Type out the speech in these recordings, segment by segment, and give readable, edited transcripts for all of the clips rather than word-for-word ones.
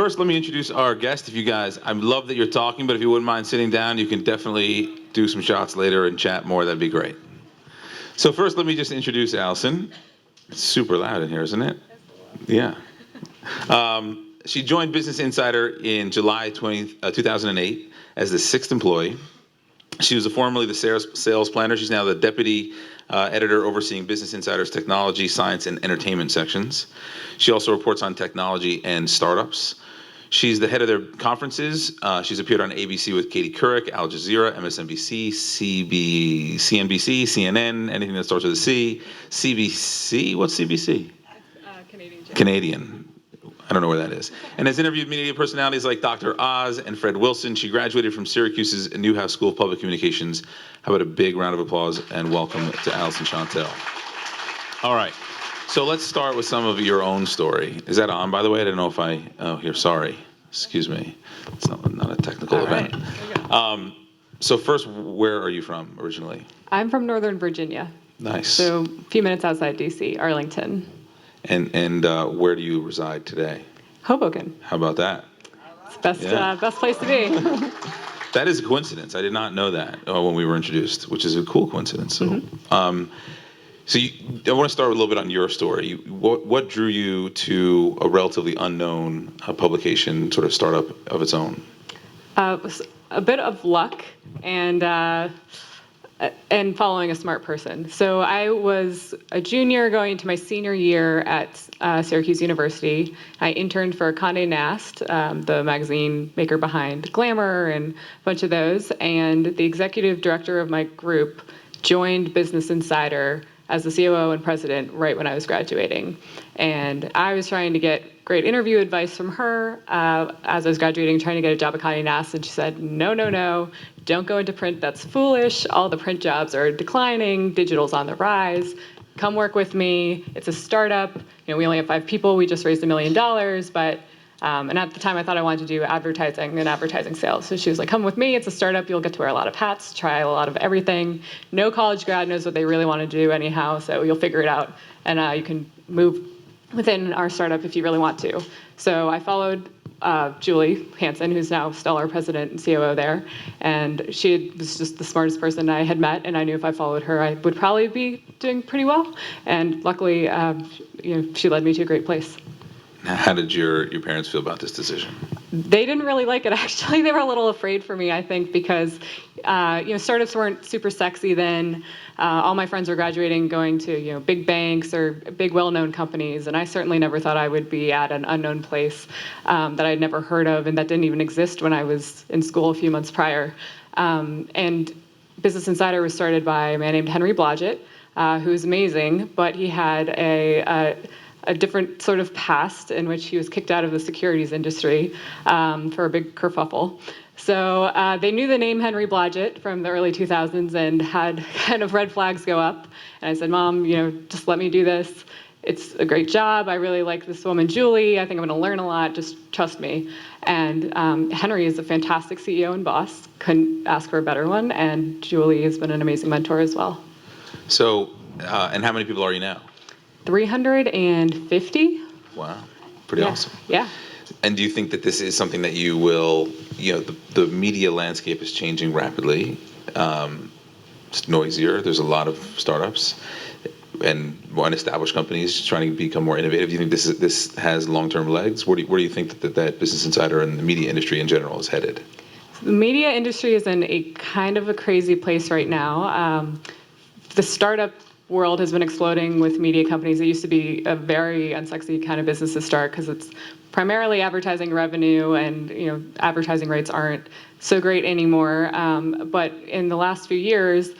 first, let me introduce our guest. If you guys, I love that you're talking, but if you wouldn't mind sitting down, you can definitely do some shots later and chat more. That'd be great. So first, let me just introduce Alyson. It's super loud in here, isn't it? Yeah. She joined Business Insider in July 2008 as the sixth employee. She was formerly the sales planner. She's now the deputy editor overseeing Business Insider's technology, science, and entertainment sections. She also reports on technology and startups. She's the head of their conferences. She's appeared on ABC with Katie Couric, Al Jazeera, MSNBC, CNBC, CNN, anything that starts with a C, CBC. What's CBC? Canadian. Canadian. I don't know where that is. And has interviewed media personalities like Dr. Oz and Fred Wilson. She graduated from Syracuse's Newhouse School of Public Communications. How about a big round of applause and welcome to Alyson Shontell. All right. So let's start with some of your own story. Is that on, by the way? I don't know if oh, here, sorry. Excuse me. It's not a technical event. Right. So first, where are you from originally? I'm from Northern Virginia. Nice. So a few minutes outside D.C., Arlington. And where do you reside today? Hoboken. How about that? It's the best place to be. That is a coincidence. I did not know that when we were introduced, which is a cool coincidence. So, I want to start a little bit on your story. What drew you to a relatively unknown publication, sort of startup of its own? It was a bit of luck and following a smart person. So I was a junior going into my senior year at Syracuse University. I interned for Condé Nast, the magazine maker behind Glamour and a bunch of those. And the executive director of my group joined Business Insider as the COO and president right when I was graduating. And I was trying to get great interview advice from her as I was graduating, trying to get a job at Condé Nast, and she said, no, don't go into print, that's foolish. All the print jobs are declining, digital's on the rise. Come work with me, it's a startup. We only have 5 people, we just raised $1 million, but and at the time I thought I wanted to do advertising and advertising sales. So she was like, come with me, it's a startup, you'll get to wear a lot of hats, try a lot of everything. No college grad knows what they really want to do anyhow, so you'll figure it out. And you can move within our startup if you really want to. So I followed Julie Hansen, who's now still our president and COO there. And she was just the smartest person I had met, and I knew if I followed her, I would probably be doing pretty well. And luckily, she led me to a great place. How did your parents feel about this decision? They didn't really like it, actually. They were a little afraid for me, I think, because startups weren't super sexy then. All my friends were graduating, going to big banks or big well-known companies, and I certainly never thought I would be at an unknown place that I'd never heard of and that didn't even exist when I was in school a few months prior. And Business Insider was started by a man named Henry Blodgett, who's amazing, but he had a different sort of past in which he was kicked out of the securities industry for a big kerfuffle. So they knew the name Henry Blodgett from the early 2000s and had kind of red flags go up. And I said, Mom, just let me do this. It's a great job. I really like this woman, Julie. I think I'm going to learn a lot. Just trust me. And Henry is a fantastic CEO and boss. Couldn't ask for a better one. And Julie has been an amazing mentor as well. So, and how many people are you now? 350. Wow, pretty awesome. Yeah. And do you think that this is something that you will, the media landscape is changing rapidly. It's noisier. There's a lot of startups and established companies trying to become more innovative. Do you think this has long-term legs? Where do you think that Business Insider and the media industry in general is headed? The media industry is in a kind of a crazy place right now. The startup world has been exploding with media companies. It used to be a very unsexy kind of business to start because it's primarily advertising revenue, and advertising rates aren't so great anymore. But in the last few years,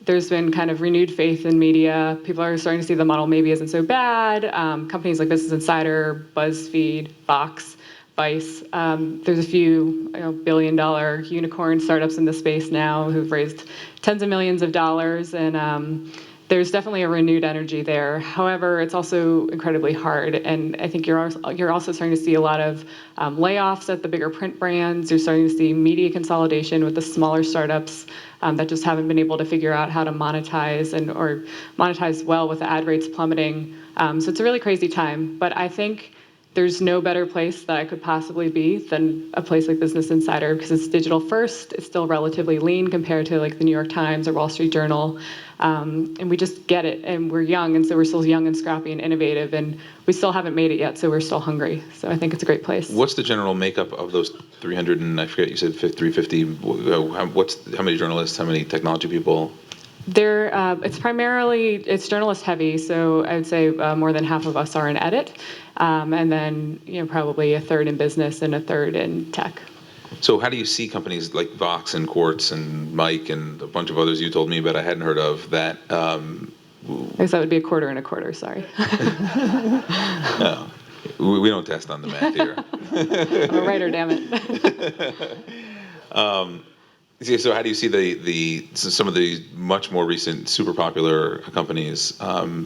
there's been kind of renewed faith in media. People are starting to see the model maybe isn't so bad. Companies like Business Insider, BuzzFeed, Vox, Vice. There's a few billion-dollar unicorn startups in the space now who've raised tens of millions of dollars, and there's definitely a renewed energy there. However, it's also incredibly hard, and I think you're also starting to see a lot of layoffs at the bigger print brands. You're starting to see media consolidation with the smaller startups that just haven't been able to figure out how to monetize or monetize well with the ad rates plummeting. So it's a really crazy time. But I think there's no better place that I could possibly be than a place like Business Insider, because it's digital first. It's still relatively lean compared to like the New York Times or Wall Street Journal. And we just get it, and we're young, and so we're still young and scrappy and innovative, and we still haven't made it yet, so we're still hungry. So I think it's a great place. What's the general makeup of those 300 and I forget, you said 350? How many journalists? How many technology people? It's journalist heavy, so I would say more than half of us are in edit, and then probably a third in business and a third in tech. So how do you see companies like Vox and Quartz and Mike and a bunch of others you told me about I hadn't heard of that? I guess that would be a quarter and a quarter. Sorry. No, we don't test on the math here. I'm a writer, damn it. So how do you see some of the much more recent super popular companies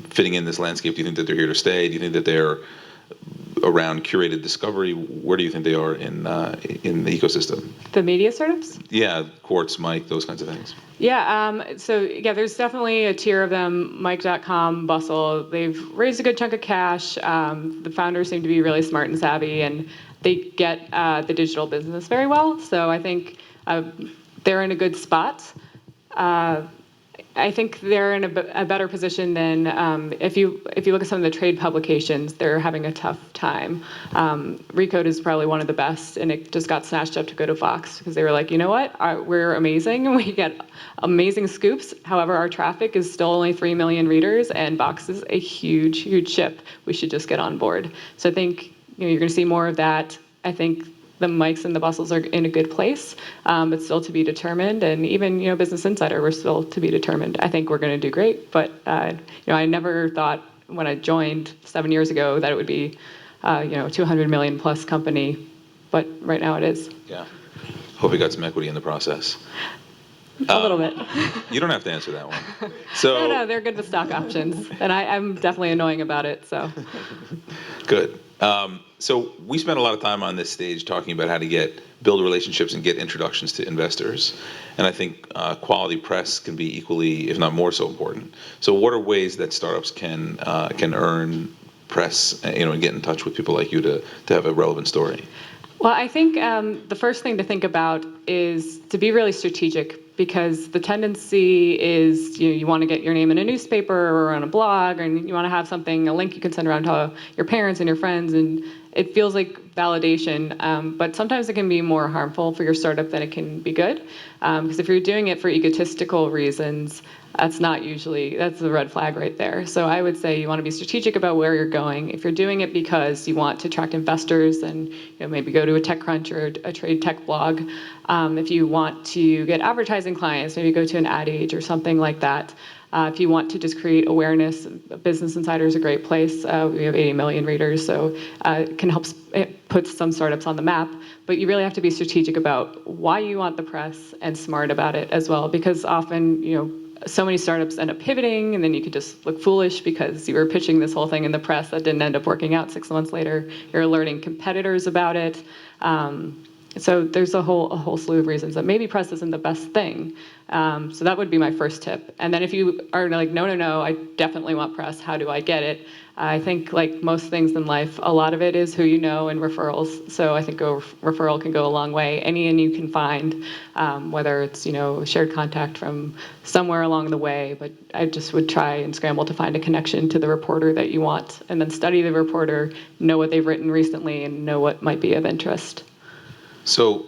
fitting in this landscape? Do you think that they're here to stay? Do you think that they're around curated discovery? Where do you think they are in the ecosystem? The media startups? Yeah, Quartz, Mike, those kinds of things. Yeah, there's definitely a tier of them. Mike.com, Bustle, they've raised a good chunk of cash. The founders seem to be really smart and savvy, and they get the digital business very well. So I think they're in a good spot. I think they're in a better position than if you look at some of the trade publications, they're having a tough time. Recode is probably one of the best, and it just got snatched up to go to Fox because they were like, you know what, we're amazing and we get amazing scoops. However, our traffic is still only 3 million readers, and Vox is a huge, huge ship. We should just get on board. So I think you're going to see more of that. I think the Mikes and the Bustles are in a good place, but still to be determined. And even, Business Insider, we're still to be determined. I think we're going to do great, but, I never thought when I joined 7 years ago that it would be, 200 million plus company, but right now it is. Yeah. Hope you got some equity in the process. A little bit. You don't have to answer that one. So No, they're good with stock options, and I'm definitely annoying about it, so. Good. So we spent a lot of time on this stage talking about how to build relationships and get introductions to investors. And I think quality press can be equally, if not more so important. So what are ways that startups can earn press, and get in touch with people like you to have a relevant story? Well, I think the first thing to think about is to be really strategic, because the tendency is you want to get your name in a newspaper or on a blog, and you want to have a link you can send around to your parents and your friends, and it feels like validation, but sometimes it can be more harmful for your startup than it can be good, because if you're doing it for egotistical reasons, that's the red flag right there. So I would say you want to be strategic about where you're going. If you're doing it because you want to attract investors, and maybe go to a TechCrunch or a trade tech blog. If you want to get advertising clients, maybe go to an ad age or something like that. If you want to just create awareness, Business Insider is a great place. We have 80 million readers, so it can help put some startups on the map. But you really have to be strategic about why you want the press and smart about it as well, because often, so many startups end up pivoting, and then you could just look foolish because you were pitching this whole thing in the press that didn't end up working out 6 months later. You're alerting competitors about it. So there's a whole slew of reasons that maybe press isn't the best thing. So that would be my first tip. And then if you are like, no, I definitely want press, how do I get it? I think like most things in life, a lot of it is who you know and referrals. So I think a referral can go a long way. Anyone you can find, whether it's, shared contact from somewhere along the way, but I just would try and scramble to find a connection to the reporter that you want, and then study the reporter, know what they've written recently, and know what might be of interest. So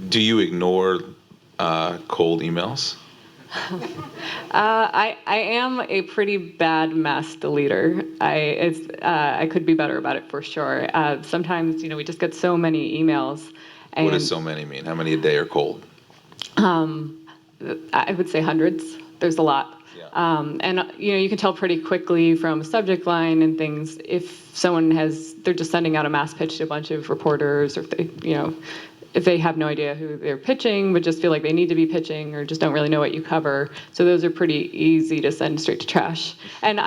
do you ignore cold emails? I am a pretty bad mass deleter. I could be better about it for sure. Sometimes, we just get so many emails. And, what does so many mean? How many a day are cold? I would say hundreds. There's a lot. Yeah. And you can tell pretty quickly from subject line and things if someone they're just sending out a mass pitch to a bunch of reporters, or if they have no idea who they're pitching, but just feel like they need to be pitching, or just don't really know what you cover. So those are pretty easy to send straight to trash. And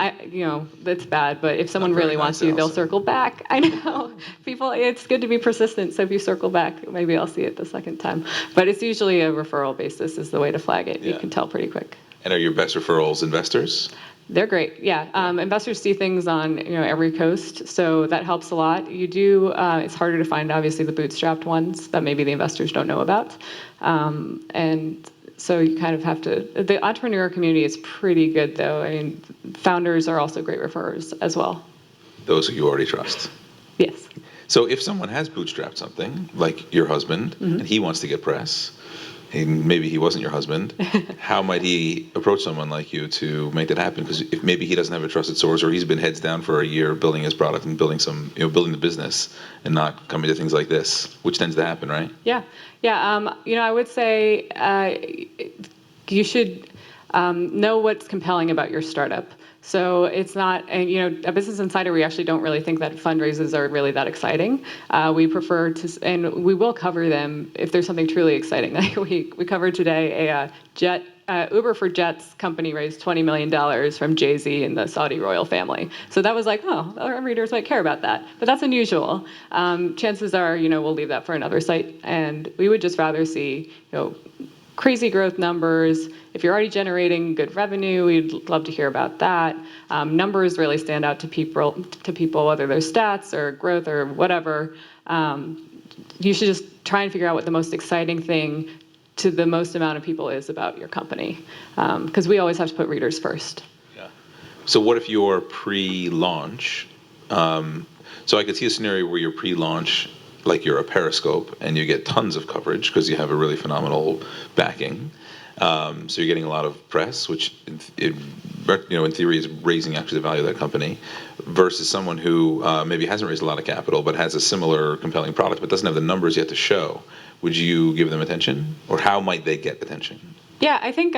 that's bad, but if someone really wants you, they'll circle back. I know. People, it's good to be persistent, so if you circle back, maybe I'll see it the second time. But it's usually a referral basis is the way to flag it. Yeah. You can tell pretty quick. And are your best referrals investors? They're great, yeah. Investors see things on every coast, so that helps a lot. You do. It's harder to find, obviously, the bootstrapped ones that maybe the investors don't know about, and so you kind of have to. The entrepreneur community is pretty good, though. I mean, founders are also great referrers as well. Those who you already trust. Yes. So if someone has bootstrapped something, like your husband, and he wants to get press, and maybe he wasn't your husband, how might he approach someone like you to make that happen? Because if maybe he doesn't have a trusted source, or he's been heads down for a year building his product and building building the business, and not coming to things like this, which tends to happen, right? Yeah, yeah. I would say you should know what's compelling about your startup. So it's not, and a Business Insider, we actually don't really think that fundraisers are really that exciting. We prefer to, and we will cover them if there's something truly exciting. Like we covered today Uber for Jets company raised $20 million from Jay-Z and the Saudi royal family. So that was like, oh, our readers might care about that. But that's unusual. Chances are, we'll leave that for another site. And we would just rather see, crazy growth numbers. If you're already generating good revenue, we'd love to hear about that. Numbers really stand out to people, whether they're stats or growth or whatever. You should just try and figure out what the most exciting thing to the most amount of people is about your company. Because we always have to put readers first. Yeah. So what if you're pre-launch? So I could see a scenario where you're pre-launch, like you're a Periscope, and you get tons of coverage because you have a really phenomenal backing. So you're getting a lot of press, which in theory is raising actually the value of that company, versus someone who maybe hasn't raised a lot of capital but has a similar compelling product but doesn't have the numbers yet to show. Would you give them attention, or how might they get attention? Yeah, I think,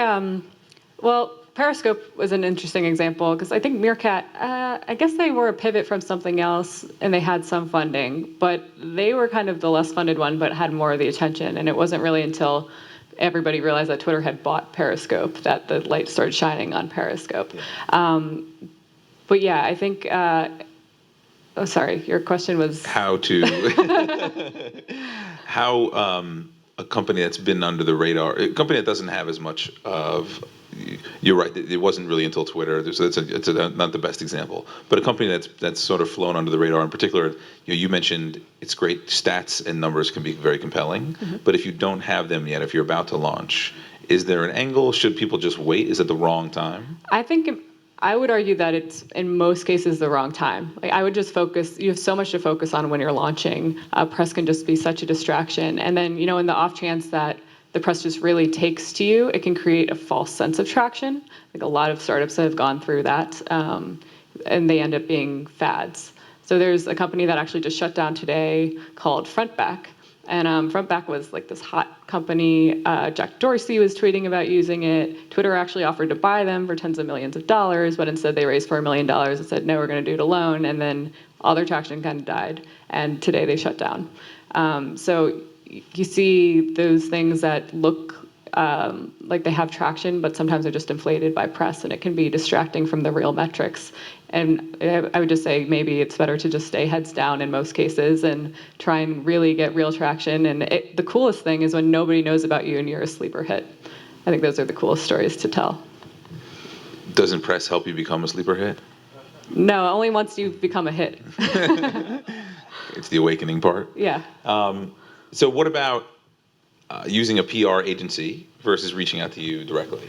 Periscope was an interesting example because I think Meerkat, I guess they were a pivot from something else and they had some funding, but they were kind of the less funded one but had more of the attention. And it wasn't really until everybody realized that Twitter had bought Periscope that the light started shining on Periscope. Yeah. But yeah, I think, oh, sorry, your question was? How a company that's been under the radar, a company that doesn't have as much of, you're right, it wasn't really until Twitter, so it's not the best example, but a company that's sort of flown under the radar. In particular, you mentioned it's great, stats and numbers can be very compelling, but if you don't have them yet, if you're about to launch, is there an angle? Should people just wait? Is it the wrong time? I would argue that it's, in most cases, the wrong time. Like, I would just focus, you have so much to focus on when you're launching. Press can just be such a distraction. And then, in the off chance that the press just really takes to you, it can create a false sense of traction. Like a lot of startups have gone through that, and they end up being fads. So there's a company that actually just shut down today called Frontback. And Frontback was like this hot company. Jack Dorsey was tweeting about using it. Twitter actually offered to buy them for tens of millions of dollars, but instead they raised $4 million and said, no, we're going to do it alone. And then all their traction kind of died. And today they shut down. So you see those things that look like they have traction, but sometimes they're just inflated by press, and it can be distracting from the real metrics. And I would just say maybe it's better to just stay heads down in most cases and try and really get real traction. And the coolest thing is when nobody knows about you and you're a sleeper hit. I think those are the coolest stories to tell. Doesn't press help you become a sleeper hit? No, only once you become a hit. It's the awakening part. Yeah. So what about using a PR agency versus reaching out to you directly?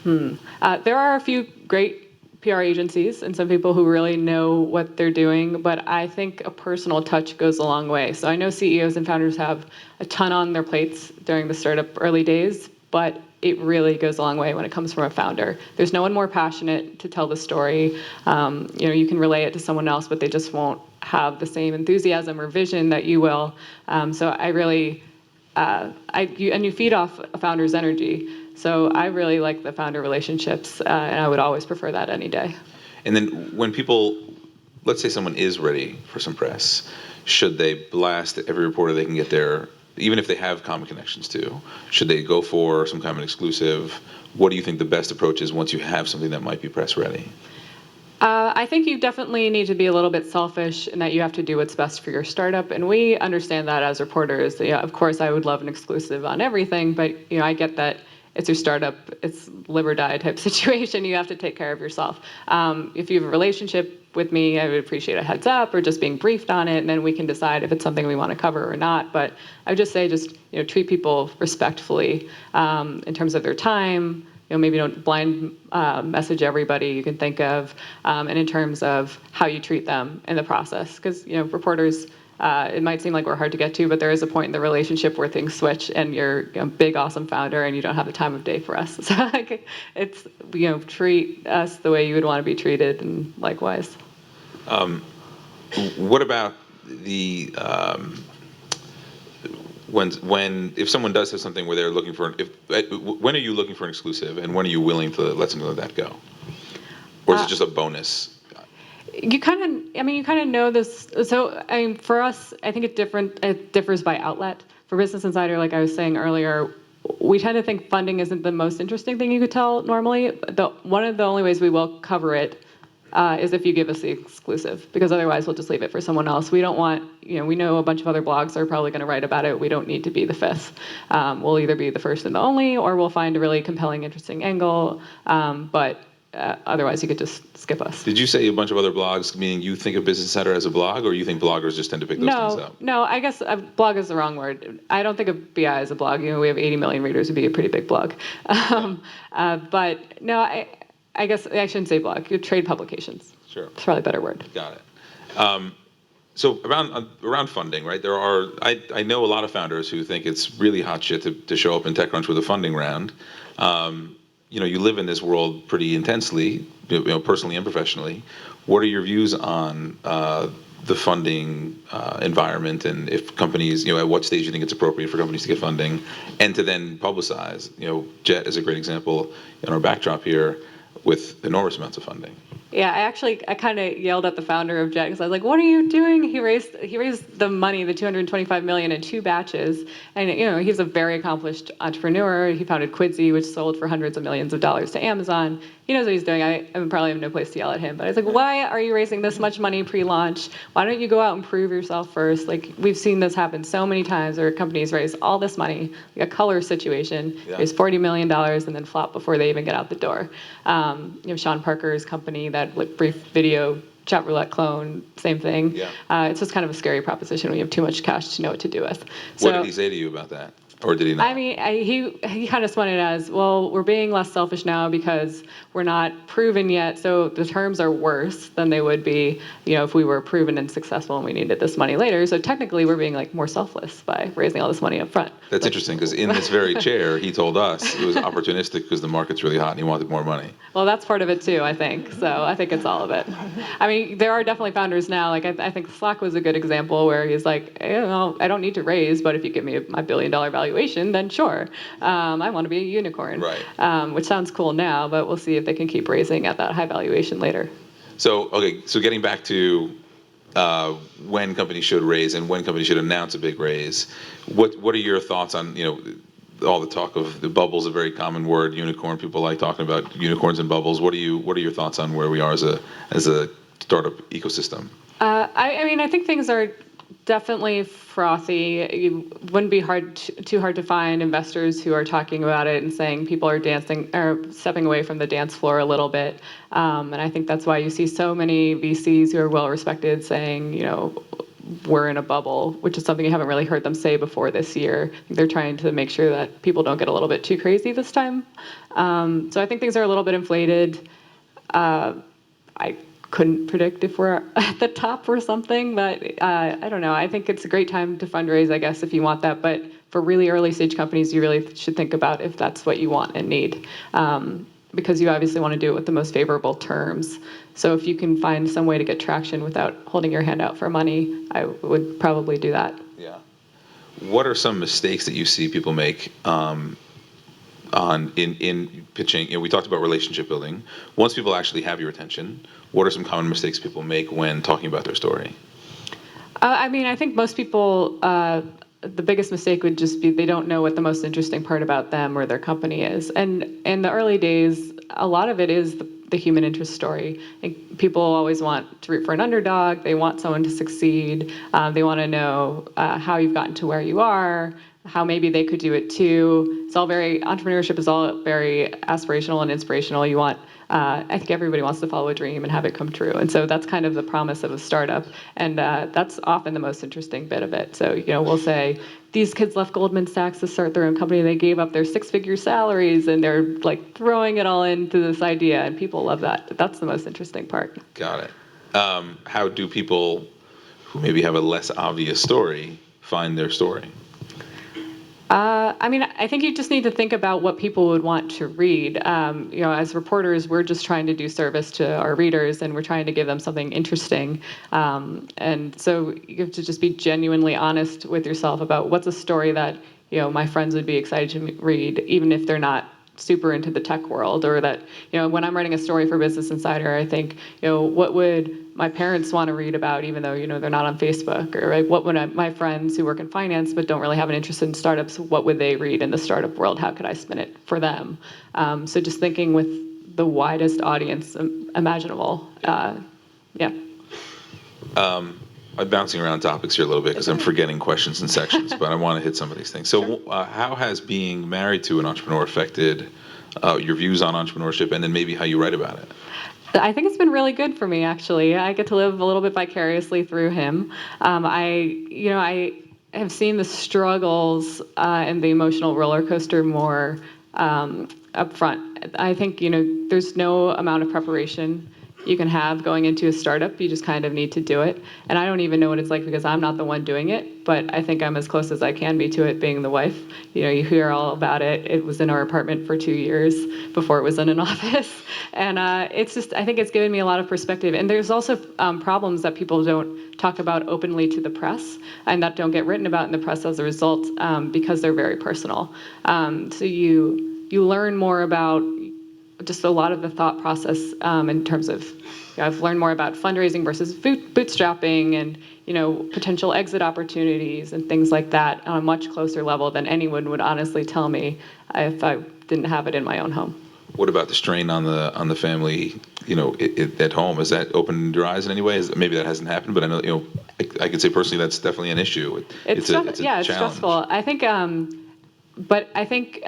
There are a few great PR agencies and some people who really know what they're doing, but I think a personal touch goes a long way. So I know CEOs and founders have a ton on their plates during the startup early days, but it really goes a long way when it comes from a founder. There's no one more passionate to tell the story. You can relay it to someone else, but they just won't have the same enthusiasm or vision that you will. So I really, you feed off a founder's energy. So I really like the founder relationships, and I would always prefer that any day. And then when people, let's say someone is ready for some press, should they blast every reporter they can get there, even if they have common connections to? Should they go for some kind of exclusive? What do you think the best approach is once you have something that might be press ready? I think you definitely need to be a little bit selfish in that you have to do what's best for your startup. And we understand that as reporters. Of course, I would love an exclusive on everything, but I get that it's your startup, it's live or die type situation. You have to take care of yourself. If you have a relationship with me, I would appreciate a heads up or just being briefed on it, and then we can decide if it's something we want to cover or not. But I would just say, treat people respectfully in terms of their time. Maybe don't blind message everybody you can think of, and in terms of how you treat them in the process. Because reporters, it might seem like we're hard to get to, but there is a point in the relationship where things switch, and you're a big, awesome founder, and you don't have the time of day for us. So it's treat us the way you would want to be treated, and likewise. What about the if someone does have something where they're looking for when are you looking for an exclusive, and when are you willing to let something like that go, or is it just a bonus? You kind of know this. So for us, I think it differs by outlet. For Business Insider, like I was saying earlier, we tend to think funding isn't the most interesting thing you could tell normally. One of the only ways we will cover it is if you give us the exclusive, because otherwise we'll just leave it for someone else. We don't want, we know a bunch of other blogs are probably going to write about it. We don't need to be the fifth. We'll either be the first and the only, or we'll find a really compelling, interesting angle. But otherwise you could just skip us. Did you say a bunch of other blogs, meaning you think of Business Insider as a blog, or you think bloggers just tend to pick those things up? No, I guess blog is the wrong word. I don't think of BI as a blog. We have 80 million readers. It'd be a pretty big blog. But no, I guess I shouldn't say blog. Trade publications. Sure. It's probably a better word. Got it. So around funding, right? I know a lot of founders who think it's really hot shit to show up in TechCrunch with a funding round. You live in this world pretty intensely, personally and professionally. What are your views on the funding environment, and if companies, at what stage you think it's appropriate for companies to get funding and to then publicize? Jet is a great example in our backdrop here with enormous amounts of funding. Yeah, I kind of yelled at the founder of Jet because I was like, "What are you doing?" He raised the money, the $225 million, in 2 batches, and he's a very accomplished entrepreneur. He founded Quidsy, which sold for hundreds of millions of dollars to Amazon. He knows what he's doing. I probably have no place to yell at him, but I was like, "Why are you raising this much money pre-launch? Why don't you go out and prove yourself first?" Like, we've seen this happen so many times where companies raise all this money, like a Color situation, raise $40 million and then flop before they even get out the door. Sean Parker's company, that brief video chat roulette clone, same thing. Yeah. It's just kind of a scary proposition when you have too much cash to know what to do with. So, what did he say to you about that? Or did he not? I mean, he kind of spun it as, well, we're being less selfish now because we're not proven yet, so the terms are worse than they would be, if we were proven and successful and we needed this money later. So technically, we're being more selfless by raising all this money up front. That's interesting, because in this very chair, he told us it was opportunistic because the market's really hot and he wanted more money. Well, that's part of it too, I think. So I think it's all of it. I mean, there are definitely founders now. Like I think Slack was a good example where he's like, I don't need to raise, but if you give me my $1 billion valuation, then sure. I want to be a unicorn. Right. Which sounds cool now, but we'll see if they can keep raising at that high valuation later. So getting back to when companies should raise and when companies should announce a big raise, what are your thoughts on all the talk of the bubble's a very common word, unicorn. People like talking about unicorns and bubbles. What are your thoughts on where we are as a startup ecosystem? I think things are definitely frothy. It wouldn't be too hard to find investors who are talking about it and saying people are dancing or stepping away from the dance floor a little bit. And I think that's why you see so many VCs who are well respected saying, we're in a bubble, which is something you haven't really heard them say before this year. I think they're trying to make sure that people don't get a little bit too crazy this time. So I think things are a little bit inflated. I couldn't predict if we're at the top or something, but I don't know. I think it's a great time to fundraise, I guess, if you want that. But for really early stage companies, you really should think about if that's what you want and need, because you obviously want to do it with the most favorable terms. So if you can find some way to get traction without holding your hand out for money, I would probably do that. Yeah. What are some mistakes that you see people make in pitching? We talked about relationship building. Once people actually have your attention, what are some common mistakes people make when talking about their story? I think most people, the biggest mistake would just be they don't know what the most interesting part about them or their company is. And in the early days, a lot of it is the human interest story. And people always want to root for an underdog. They want someone to succeed. They want to know how you've gotten to where you are, how maybe they could do it too. It's all entrepreneurship is all very aspirational and inspirational. You want, I think everybody wants to follow a dream and have it come true. And so that's kind of the promise of a startup. And that's often the most interesting bit of it. So, we'll say, these kids left Goldman Sachs to start their own company. They gave up their 6-figure salaries and they're like throwing it all into this idea. And people love that. That's the most interesting part. Got it. How do people who maybe have a less obvious story find their story? I think you just need to think about what people would want to read. As reporters, we're just trying to do service to our readers, and we're trying to give them something interesting. And so you have to just be genuinely honest with yourself about what's a story that, my friends would be excited to read, even if they're not super into the tech world, or that, when I'm writing a story for Business Insider, I think, what would my parents want to read about, even though, they're not on Facebook, or right, what would my friends who work in finance but don't really have an interest in startups, what would they read in the startup world? How could I spin it for them? So just thinking with the widest audience imaginable. Yeah. I'm bouncing around topics here a little bit because I'm forgetting questions and sections, but I want to hit some of these things. So how has being married to an entrepreneur affected your views on entrepreneurship, and then maybe how you write about it? I think it's been really good for me, actually. I get to live a little bit vicariously through him. I have seen the struggles and the emotional roller coaster more up front. I think, there's no amount of preparation you can have going into a startup. You just kind of need to do it. And I don't even know what it's like because I'm not the one doing it, but I think I'm as close as I can be to it, being the wife. You hear all about it. It was in our apartment for 2 years before it was in an office. And I think it's given me a lot of perspective. And there's also problems that people don't talk about openly to the press and that don't get written about in the press as a result because they're very personal. So you learn more about just a lot of the thought process in terms of, I've learned more about fundraising versus bootstrapping and, potential exit opportunities and things like that on a much closer level than anyone would honestly tell me if I didn't have it in my own home. What about the strain on the family, at home? Has that opened your eyes in any way? Maybe that hasn't happened, but I know, I can say personally that's definitely an issue. It's a challenge. Stressful. I think, but I think,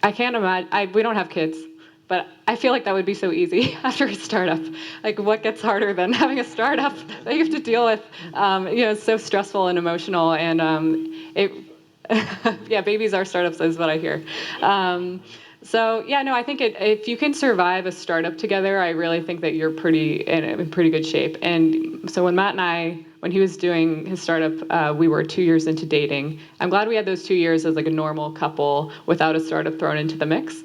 I can't imagine, we don't have kids, but I feel like that would be so easy after a startup. Like, what gets harder than having a startup that you have to deal with? It's so stressful and emotional, and babies are startups is what I hear. I think if you can survive a startup together, I really think that you're in pretty good shape. And so when Matt and I, when he was doing his startup, we were 2 years into dating. I'm glad we had those 2 years as like a normal couple without a startup thrown into the mix.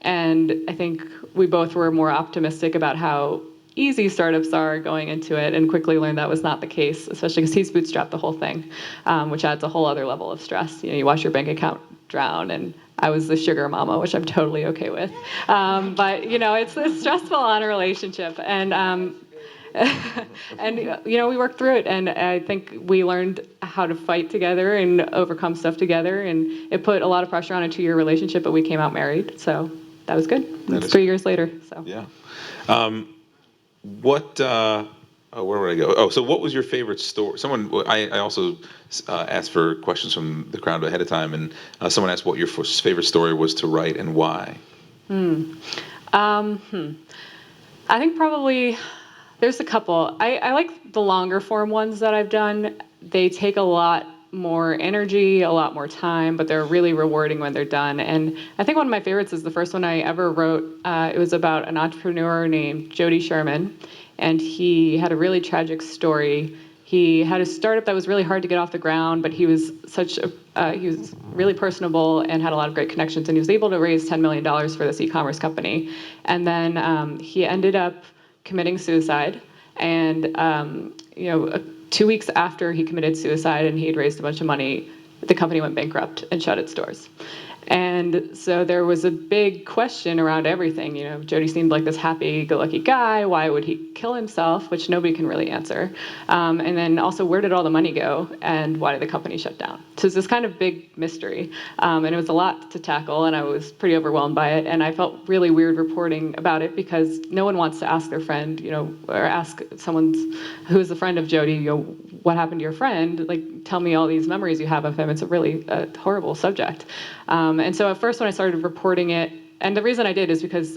And I think we both were more optimistic about how easy startups are going into it, and quickly learned that was not the case, especially because he's bootstrapped the whole thing, which adds a whole other level of stress. You watch your bank account drown, and I was the sugar mama, which I'm totally okay with. But it's stressful on a relationship, and we worked through it, and I think we learned how to fight together and overcome stuff together, and it put a lot of pressure on a 2-year relationship, but we came out married, so that was good. It's 3 years later. So yeah. Where would I go? Oh, so what was your favorite story? I also asked for questions from the crowd ahead of time, and someone asked what your favorite story was to write and why. I think probably there's a couple. I like the longer form ones that I've done. They take a lot more energy, a lot more time, but they're really rewarding when they're done. And I think one of my favorites is the first one I ever wrote. It was about an entrepreneur named Jody Sherman, and he had a really tragic story. He had a startup that was really hard to get off the ground, but he was he was really personable and had a lot of great connections, and he was able to raise $10 million for this e-commerce company. And then he ended up committing suicide, and 2 weeks after he committed suicide and he had raised a bunch of money, the company went bankrupt and shut its doors. And so there was a big question around everything. Jody seemed like this happy-go-lucky guy. Why would he kill himself? Which nobody can really answer. And then also, where did all the money go? And why did the company shut down? So it's this kind of big mystery. And it was a lot to tackle, and I was pretty overwhelmed by it. And I felt really weird reporting about it because no one wants to ask their friend, or ask someone who is a friend of Jody, what happened to your friend? Like, tell me all these memories you have of him. It's a really horrible subject. And so at first when I started reporting it, and the reason I did is because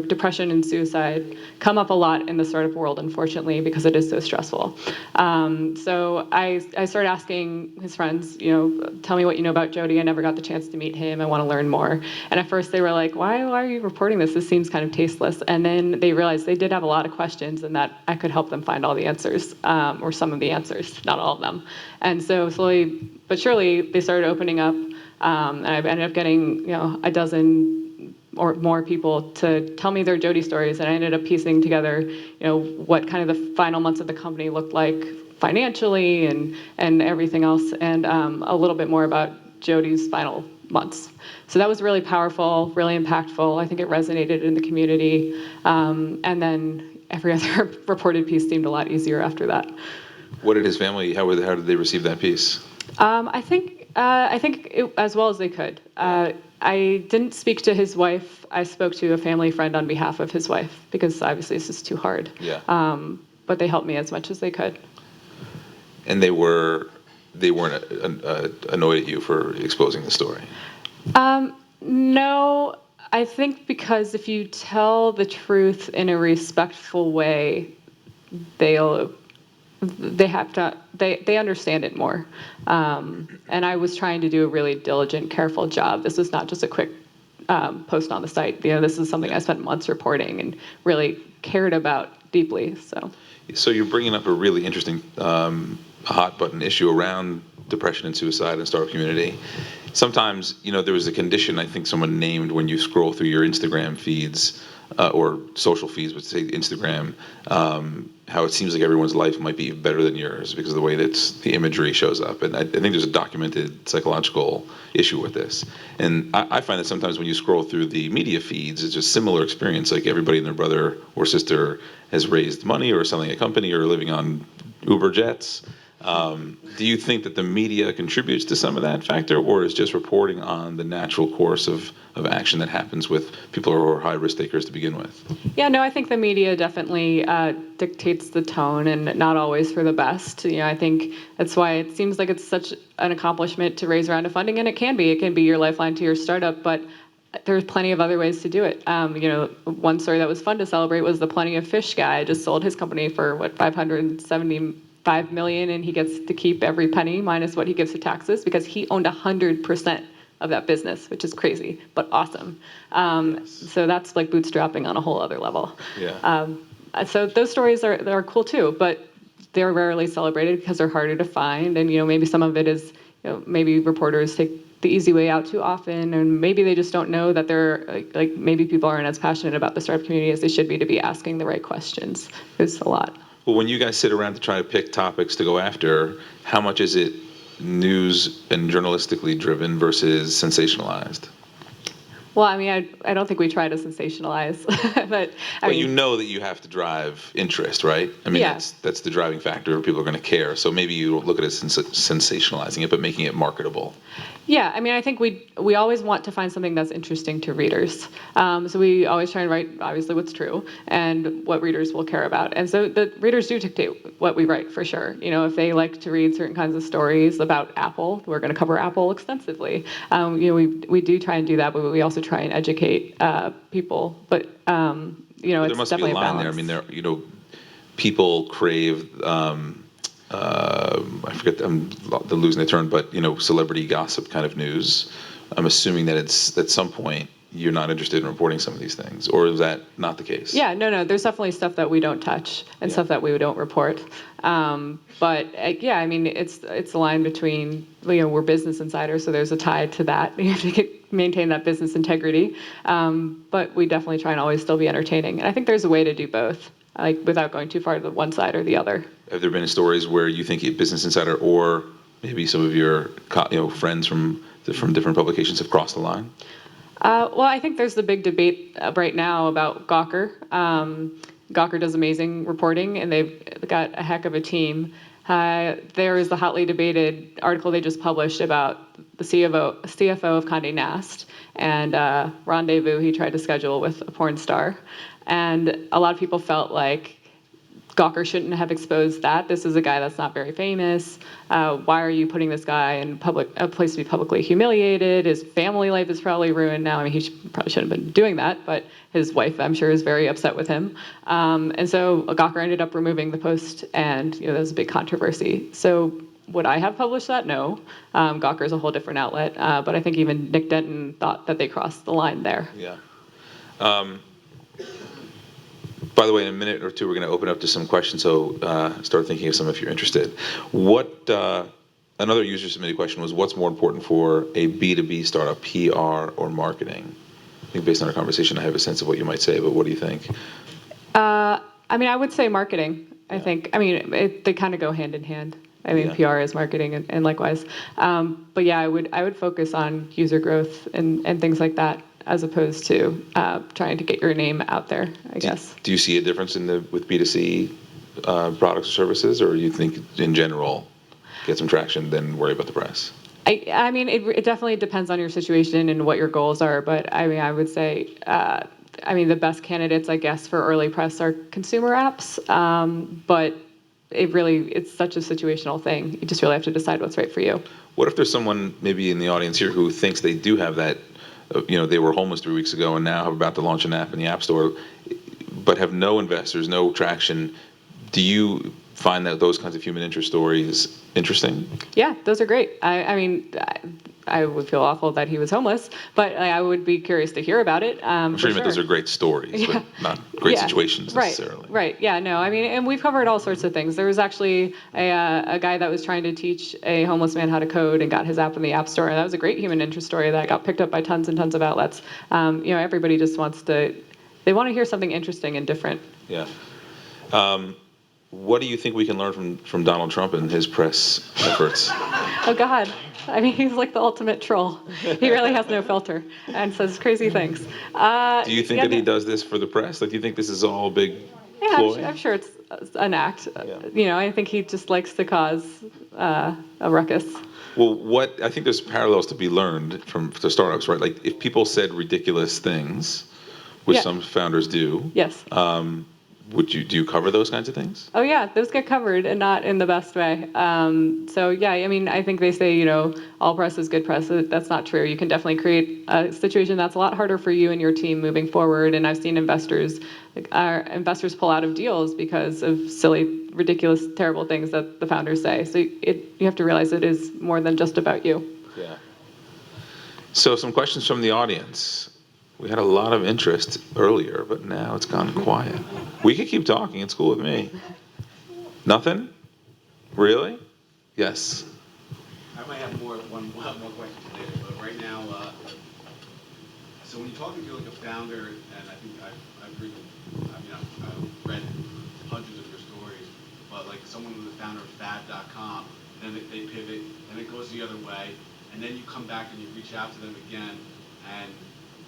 depression and suicide come up a lot in the startup world, unfortunately, because it is so stressful. So I started asking his friends, tell me what you know about Jody. I never got the chance to meet him. I want to learn more. And at first they were like, why are you reporting this? This seems kind of tasteless. And then they realized they did have a lot of questions and that I could help them find all the answers, or some of the answers, not all of them. And so slowly but surely they started opening up. And I've ended up getting, a dozen or more people to tell me their Jody stories, and I ended up piecing together, what kind of the final months of the company looked like financially and everything else, and a little bit more about Jody's final months. So that was really powerful, really impactful. I think it resonated in the community, and then every other reported piece seemed a lot easier after that. What did his family? How did they receive that piece? I think as well as they could. I didn't speak to his wife. I spoke to a family friend on behalf of his wife because obviously this is too hard. Yeah. But they helped me as much as they could. And they weren't annoyed at you for exposing the story? No, I think because if you tell the truth in a respectful way, they understand it more. And I was trying to do a really diligent, careful job. This was not just a quick post on the site. This is something I spent months reporting and really cared about deeply. So you're bringing up a really interesting hot button issue around depression and suicide in the startup community. Sometimes, there was a condition I think someone named when you scroll through your Instagram feeds or social feeds, but say Instagram, how it seems like everyone's life might be better than yours because of the way that the imagery shows up. And I think there's a documented psychological issue with this. And I find that sometimes when you scroll through the media feeds, it's just similar experience. Like everybody and their brother or sister has raised money or selling a company or living on Uber jets. Do you think that the media contributes to some of that factor, or is just reporting on the natural course of action that happens with people who are high risk takers to begin with? Yeah, no, I think the media definitely dictates the tone, and not always for the best. I think that's why it seems like it's such an accomplishment to raise a round of funding, and it can be your lifeline to your startup, but there's plenty of other ways to do it. One story that was fun to celebrate was the Plenty of Fish guy. Just sold his company for $575 million, and he gets to keep every penny minus what he gives to taxes because he owned 100% of that business, which is crazy but awesome. So that's like bootstrapping on a whole other level. Yeah. So those stories are cool too, but they're rarely celebrated because they're harder to find, and maybe some of it is maybe reporters take the easy way out too often, and maybe they just don't know that they're like maybe people aren't as passionate about the startup community as they should be to be asking the right questions. It's a lot. Well, when you guys sit around to try to pick topics to go after, how much is it news and journalistically driven versus sensationalized? Well, I mean, I don't think we try to sensationalize, but I mean, you know that you have to drive interest, right? I mean, yeah. that's the driving factor. People are going to care. So maybe you don't look at it as sensationalizing it, but making it marketable. Yeah, I mean, I think we always want to find something that's interesting to readers. So we always try and write, obviously, what's true and what readers will care about. And so the readers do dictate what we write, for sure. If they like to read certain kinds of stories about Apple, we're going to cover Apple extensively. We do try and do that, but we also try and educate people. But it's there must definitely be a line balance. there. I mean, people crave. I forget. I'm losing the term, but celebrity gossip kind of news. I'm assuming that it's at some point you're not interested in reporting some of these things, or is that not the case? Yeah, no. There's definitely stuff that we don't touch and stuff that we don't report. But yeah, I mean, it's a line between we're business insiders, so there's a tie to that. You have to maintain that business integrity. But we definitely try and always still be entertaining, and I think there's a way to do both, without going too far to one side or the other. Have there been stories where you think Business Insider or maybe some of your friends from from different publications have crossed the line? Well, I think there's the big debate right now about Gawker. Gawker does amazing reporting, and they've got a heck of a team. There is the hotly debated article they just published about the CFO of Condé Nast and rendezvous he tried to schedule with a porn star. And a lot of people felt like Gawker shouldn't have exposed that. This is a guy that's not very famous. Why are you putting this guy in a place to be publicly humiliated? His family life is probably ruined now. I mean, probably shouldn't have been doing that, but his wife, I'm sure, is very upset with him. And so Gawker ended up removing the post, and there was a big controversy. So would I have published that? No. Gawker is a whole different outlet, but I think even Nick Denton thought that they crossed the line there. Yeah. By the way, in a minute or two, we're going to open up to some questions, so start thinking of some if you're interested. Another user submitted question was, what's more important for a B2B startup, PR or marketing? I think based on our conversation, I have a sense of what you might say, but what do you think? I mean, I would say marketing. They kind of go hand in hand. I mean, PR is marketing and likewise. But yeah, I would focus on user growth and things like that, as opposed to trying to get your name out there, I guess. Do you see a difference with B2C products or services, or you think in general, get some traction, then worry about the press? I mean, it definitely depends on your situation and what your goals are, but I mean, I would say, the best candidates, I guess, for early press are consumer apps, but it's such a situational thing. You just really have to decide what's right for you. What if there's someone maybe in the audience here who thinks they do have that, they were homeless 3 weeks ago and now are about to launch an app in the App Store, but have no investors, no traction? Do you find that those kinds of human interest stories interesting? Yeah, those are great. I would feel awful that he was homeless, but I would be curious to hear about it. I'm sure you meant those are great stories, but not great situations necessarily. Right. Yeah. No. I mean, and we've covered all sorts of things. There was actually a guy that was trying to teach a homeless man how to code and got his app in the App Store, and that was a great human interest story that got picked up by tons and tons of outlets. Everybody just want to hear something interesting and different. Yeah. What do you think we can learn from Donald Trump and his press efforts? Oh, God. I mean, he's like the ultimate troll. He really has no filter and says crazy things. Do you think that he does this for the press? Like, do you think this is all big ploy? I'm sure it's an act. Yeah. I think he just likes to cause a ruckus. Well, I think there's parallels to be learned from the startups, right? Like, if people said ridiculous things, which some founders do. Yes. Do you cover those kinds of things? Oh yeah, those get covered, and not in the best way. I think they say, all press is good press. That's not true. You can definitely create a situation that's a lot harder for you and your team moving forward. And I've seen investors pull out of deals because of silly, ridiculous, terrible things that the founders say. So you have to realize it is more than just about you. Yeah. So some questions from the audience. We had a lot of interest earlier, but now it's gone quiet. We could keep talking. It's cool with me. Nothing? Really? Yes. I might have more questions later, but right now, so when you're talking to like a founder, and I think I've read hundreds of your stories, but like someone who's the founder of Fab.com, then they pivot, and it goes the other way, and then you come back and you reach out to them again, and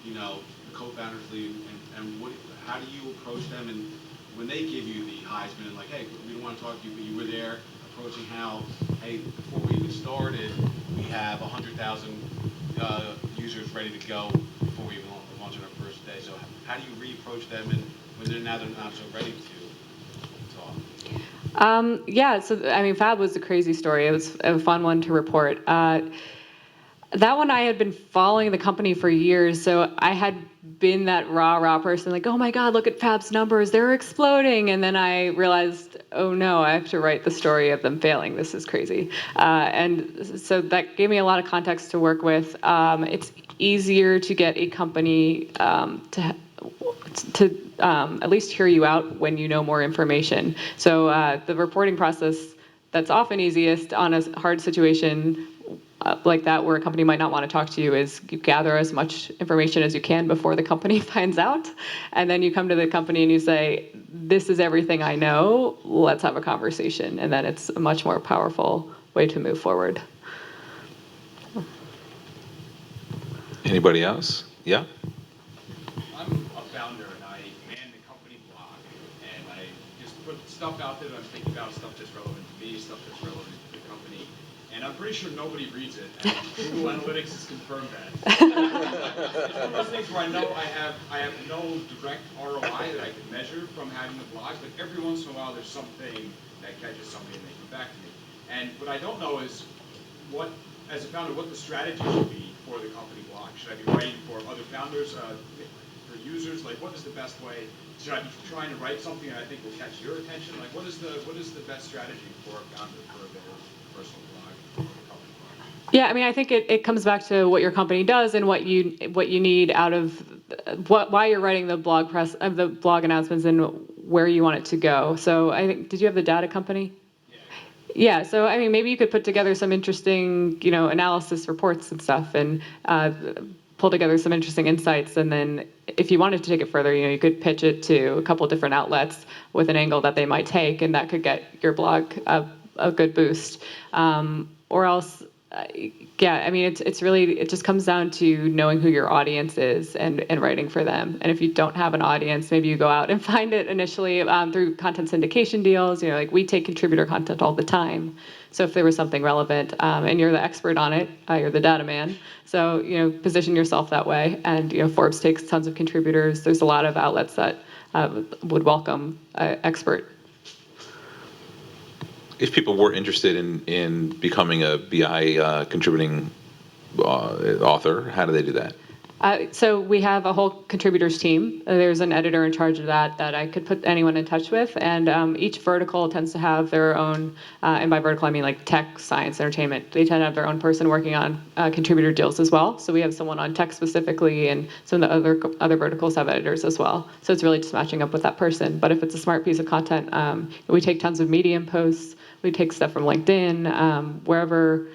the co-founders leave, and how do you approach them? And when they give you the Heisman, and like, hey, we don't want to talk to you, but you were there, approaching how, hey, before we even started, we have 100,000 users ready to go before we even launch on our first day. So how do you re-approach them, and when they're not so ready to talk? So Fab was a crazy story. It was a fun one to report. That one, I had been following the company for years, so I had been that raw person, like, oh my God, look at Fab's numbers, they're exploding. And then I realized, oh no, I have to write the story of them failing. This is crazy. And so that gave me a lot of context to work with. It's easier to get a company to at least hear you out when you know more information. So the reporting process that's often easiest on a hard situation like that, where a company might not want to talk to you, is you gather as much information as you can before the company finds out. And then you come to the company and you say, this is everything I know, let's have a conversation. And then it's a much more powerful way to move forward. Anybody else? Yeah? I'm a founder and I man the company blog, and I just put stuff out there that I'm thinking about, stuff that's relevant to me, stuff that's relevant to the company, and I'm pretty sure nobody reads it, and Google Analytics has confirmed that. It's one of those things where I know I have no direct ROI that I can measure from having the blog, but every once in a while there's something that catches somebody and they come back to me. And what I don't know is what, as a founder, what the strategy should be for the company blog. Should I be writing for other founders, for users? Like, what is the best way? Should I be trying to write something that I think will catch your attention? Like, what is the best strategy for a founder for their personal blog or company blog? Yeah, I mean, I think it comes back to what your company does and what you need out of why you're writing the blog announcements and where you want it to go. So I think, did you have the data company? Yeah, so I mean, maybe you could put together some interesting, analysis reports and stuff, and pull together some interesting insights. And then, if you wanted to take it further, you could pitch it to a couple different outlets with an angle that they might take, and that could get your blog a good boost. Or else, yeah, I mean, it's really, it just comes down to knowing who your audience is and writing for them. And if you don't have an audience, maybe you go out and find it initially through content syndication deals. Like we take contributor content all the time. So if there was something relevant and you're the expert on it, you're the data man. So, position yourself that way. And, Forbes takes tons of contributors. There's a lot of outlets that would welcome an expert. If people were interested in becoming a BI contributing author, how do they do that? So we have a whole contributors team. There's an editor in charge of that I could put anyone in touch with. And each vertical tends to have their own, and by vertical I mean like tech, science, entertainment. They tend to have their own person working on contributor deals as well. So we have someone on tech specifically, and some of the other verticals have editors as well. So it's really just matching up with that person. But if it's a smart piece of content, we take tons of Medium posts. We take stuff from LinkedIn, wherever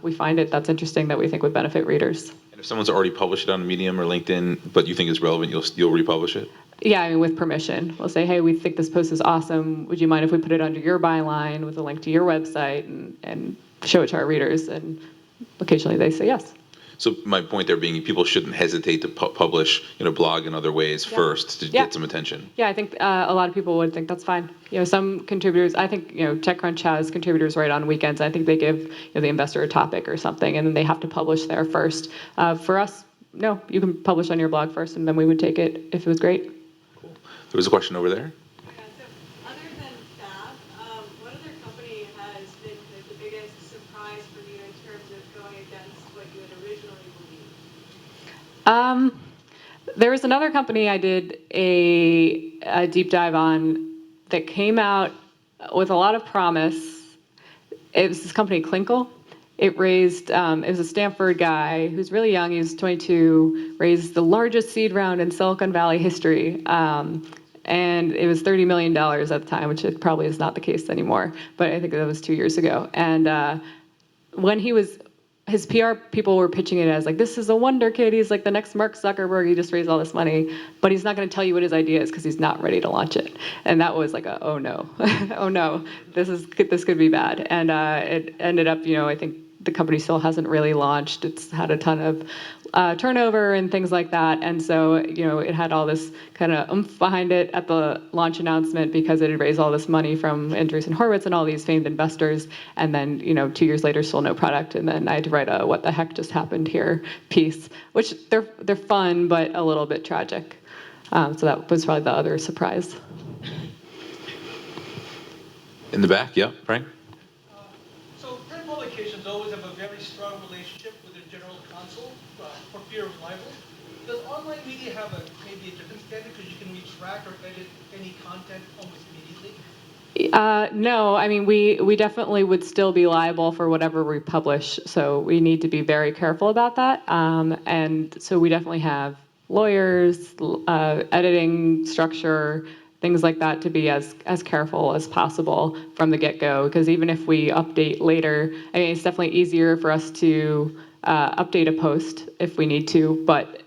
we find it that's interesting that we think would benefit readers. And if someone's already published it on Medium or LinkedIn, but you think it's relevant, you'll republish it? Yeah, I mean, with permission. We'll say, hey, we think this post is awesome. Would you mind if we put it under your byline with a link to your website and show it to our readers? And occasionally they say yes. So my point there being, people shouldn't hesitate to publish, blog in other ways first to get some attention. Yeah, I think a lot of people would think that's fine. Some contributors, I think, TechCrunch has contributors right on weekends. I think they give the investor a topic or something, and then they have to publish there first. For us, no, you can publish on your blog first, and then we would take it if it was great. Cool. There was a question over there. What other company has been the biggest surprise for you in terms of going against what you had originally believed? There was another company I did a deep dive on that came out with a lot of promise. It was this company, Klinkle. It raised, it was a Stanford guy who's really young. He was 22, raised the largest seed round in Silicon Valley history. And it was $30 million at the time, which it probably is not the case anymore. But I think that was 2 years ago. And when his PR people were pitching it as like, this is a wonder kid. He's like the next Mark Zuckerberg. He just raised all this money, but he's not going to tell you what his idea is because he's not ready to launch it. And that was like, oh no, oh no, this could be bad. And it ended up, I think the company still hasn't really launched. It's had a ton of turnover and things like that. And so, it had all this kind of oomph behind it at the launch announcement because it had raised all this money from Andreessen Horowitz and all these famed investors. And then, 2 years later, still no product. And then I had to write a "What the heck just happened here" piece, which they're fun but a little bit tragic. So that was probably the other surprise. In the back, yeah, Frank. So print publications always have a very strong relationship with their general counsel for fear of libel. Does online media have maybe a different standard because you can retract or edit any content almost immediately? No, I mean, we definitely would still be liable for whatever we publish. So we need to be very careful about that. And so we definitely have lawyers, editing structure, things like that to be as careful as possible from the get-go. Because even if we update later, I mean, it's definitely easier for us to update a post if we need to, but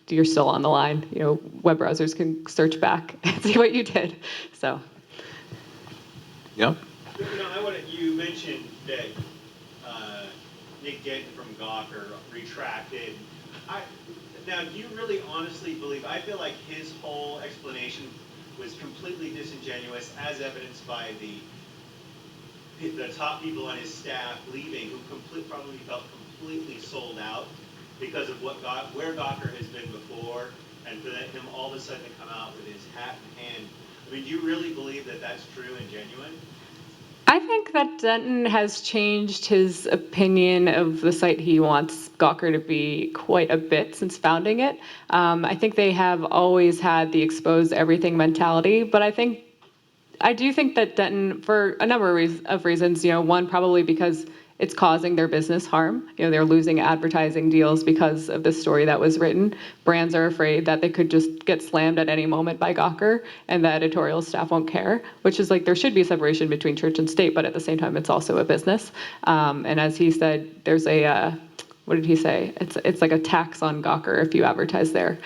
you're still on the line. Web browsers can search back and see what you did. So. Yeah. You mentioned that kicked it from Gawker, retracted. Now, do you really honestly believe, I feel like his whole explanation was completely disingenuous, as evidenced by the top people on his staff leaving, who probably felt completely sold out because of where Gawker has been before, and for him all of a sudden to come out with his hat in hand. I mean, do you really believe that that's true and genuine? I think that Denton has changed his opinion of the site he wants Gawker to be quite a bit since founding it. I think they have always had the expose everything mentality, but I do think that Denton, for a number of reasons, one probably because it's causing their business harm. They're losing advertising deals because of the story that was written. Brands are afraid that they could just get slammed at any moment by Gawker, and the editorial staff won't care, which is like there should be a separation between church and state, but at the same time, it's also a business. And as he said, there's what did he say? It's like a tax on Gawker if you advertise there,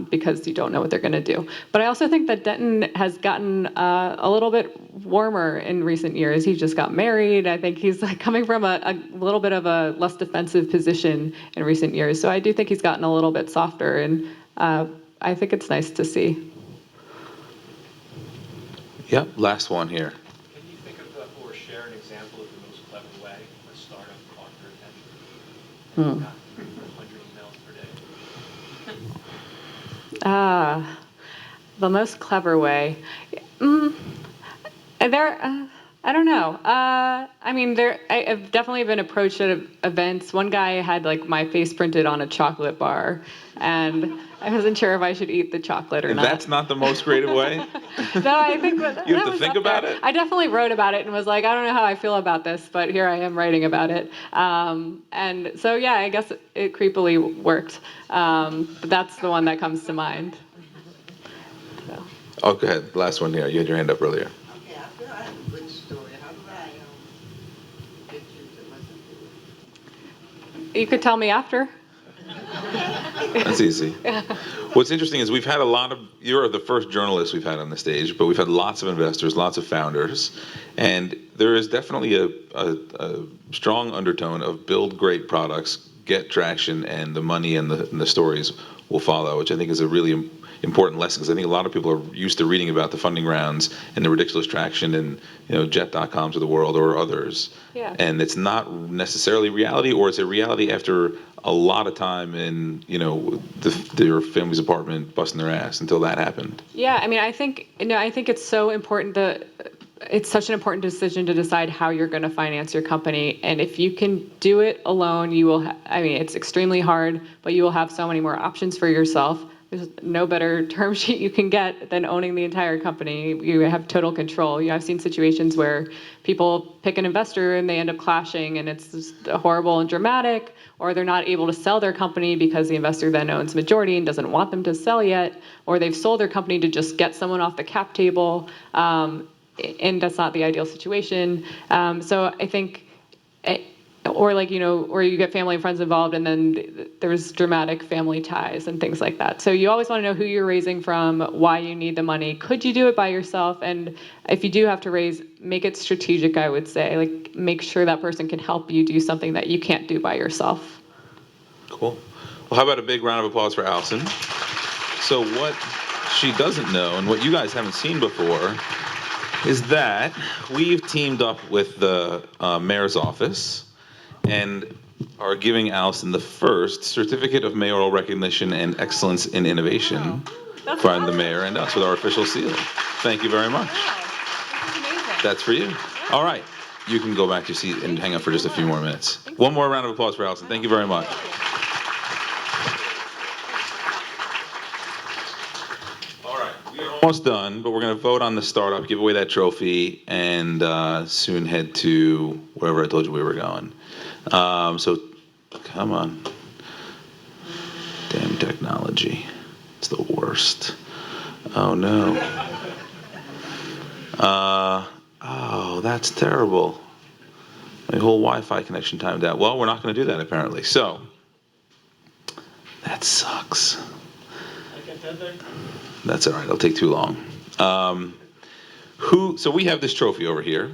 because you don't know what they're going to do. But I also think that Denton has gotten a little bit warmer in recent years. He just got married. I think he's like coming from a little bit of a less defensive position in recent years. So I do think he's gotten a little bit softer, and I think it's nice to see. Yep, last one here. Can you think of or share an example of the most clever way a startup caught your attention? Got 100 emails per day. The most clever way. I don't know. I've definitely been approached at events. One guy had like my face printed on a chocolate bar, and I wasn't sure if I should eat the chocolate or not. That's not the most creative way? No, I think that You have that to was think up about there. it? I definitely wrote about it and was like, I don't know how I feel about this, but here I am writing about it. And so, yeah, I guess it creepily worked. But that's the one that comes to mind. So. Oh, go ahead. Last one here. You had your hand up earlier. Okay, I feel I have a good story. How do I get you to listen to it? You could tell me after. That's easy. What's interesting is we've had you're the first journalist we've had on the stage, but we've had lots of investors, lots of founders, and there is definitely a strong undertone of build great products, get traction, and the money and the stories will follow, which I think is a really important lesson, because I think a lot of people are used to reading about the funding rounds and the ridiculous traction and jet.coms of the world or others. Yeah. And it's not necessarily reality, or it's a reality after a lot of time in their family's apartment busting their ass until that happened. Yeah, I think it's so important it's such an important decision to decide how you're going to finance your company. And if you can do it alone, you will, it's extremely hard, but you will have so many more options for yourself. There's no better term sheet you can get than owning the entire company. You have total control. I've seen situations where people pick an investor and they end up clashing, and it's just horrible and dramatic, or they're not able to sell their company because the investor then owns majority and doesn't want them to sell yet, or they've sold their company to just get someone off the cap table. And that's not the ideal situation. So I think, or you get family and friends involved, and then there's dramatic family ties and things like that. So you always want to know who you're raising from, why you need the money. Could you do it by yourself? And if you do have to raise, make it strategic, I would say. Like, make sure that person can help you do something that you can't do by yourself. Cool. Well, how about a big round of applause for Alyson? So what she doesn't know, and what you guys haven't seen before, is that we've teamed up with the mayor's office and are giving Alyson the first certificate of mayoral recognition and excellence in innovation from the mayor and us with our official seal. Thank you very much. Wow, this is amazing. That's for you. All right. You can go back to your seat and hang out for just a few more minutes. One more round of applause for Alyson. Thank you very much. Almost done, but we're going to vote on the startup, give away that trophy, and soon head to wherever I told you we were going. So, come on. Damn technology. It's the worst. Oh, no. Oh, that's terrible. My whole Wi-Fi connection timed out. Well, we're not going to do that, apparently. So, that sucks. That's all right. It'll take too long. So we have this trophy over here.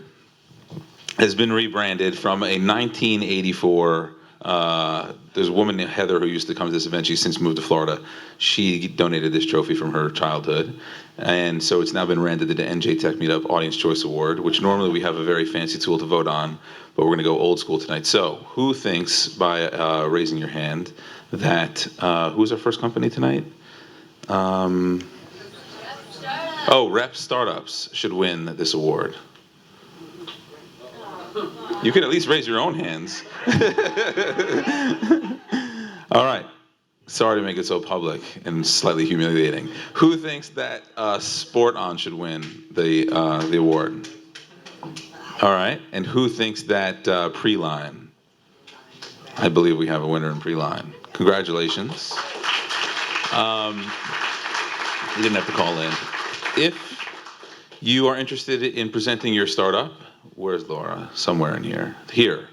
Has been rebranded from a 1984 There's a woman named Heather who used to come to this event. She's since moved to Florida. She donated this trophy from her childhood. And so it's now been granted the NJ Tech Meetup Audience Choice Award, which normally we have a very fancy tool to vote on, but we're going to go old school tonight. So who thinks, by raising your hand, that, who's our first company tonight? Rep Startups should win this award. You can at least raise your own hands. All right. Sorry to make it so public and slightly humiliating. Who thinks that Sport On should win the award? All right. And who thinks that Preline? I believe we have a winner in Preline. Congratulations. You didn't have to call in. If you are interested in presenting your startup, where's Laura? Somewhere in here. Here.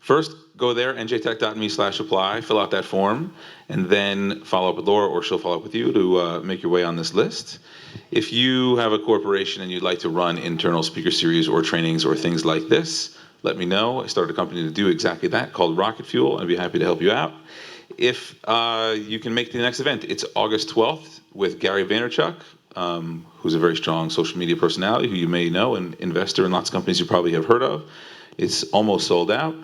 First, go there, njtech.me/apply, fill out that form, and then follow up with Laura, or she'll follow up with you to make your way on this list. If you have a corporation and you'd like to run internal speaker series or trainings or things like this, let me know. I started a company to do exactly that called Rocket Fuel. I'd be happy to help you out. If you can make the next event, it's August 12th with Gary Vaynerchuk, who's a very strong social media personality who you may know, an investor in lots of companies you probably have heard of. It's almost sold out.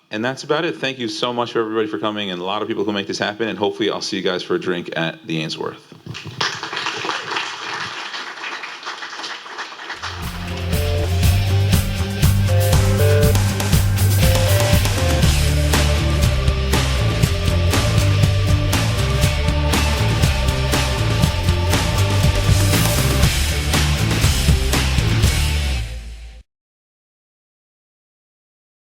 And that's about it. Thank you so much for everybody for coming, and a lot of people who make this happen, and hopefully I'll see you guys for a drink at the Ainsworth.